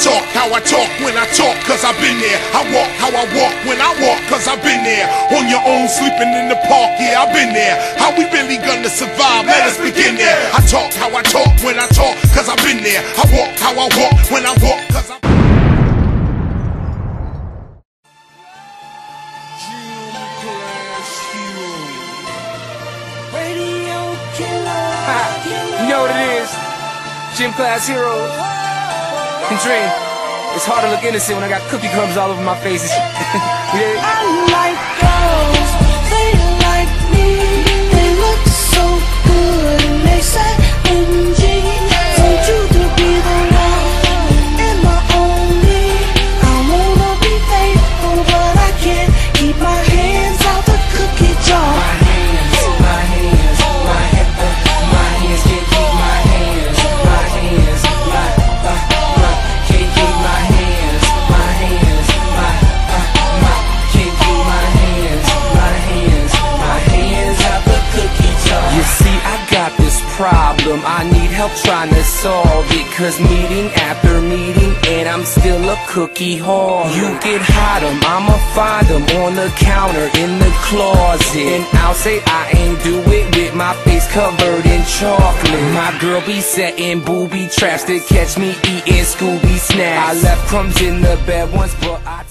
talk how I talk when I talk, cause I've been there. I walk how I walk when I walk, cause I've been there. On your own, sleeping in the park, yeah, I've been there. How we really gonna survive? Let us begin there. I talk how I talk when I talk, cause I've been there. I walk how I walk when I walk, cause I'm You know what it is, Gym Class Heroes. And Dream, it's hard to look innocent when I got cookie crumbs all over my face. Yeah. I like girls, they like me. They look so good and they say, MG, want you to be the one and my only. I wanna be faithful, but I can't keep my hands out the cookie jar. Problem I need help trying to solve it, cause meeting after meeting and I'm still a cookie hog. You get hot 'em, I'ma find 'em on the counter in the closet, and I'll say I ain't do it with my face covered in chocolate. My girl be setting booby traps to catch me eating Scooby snacks. I left crumbs in the bed once, but I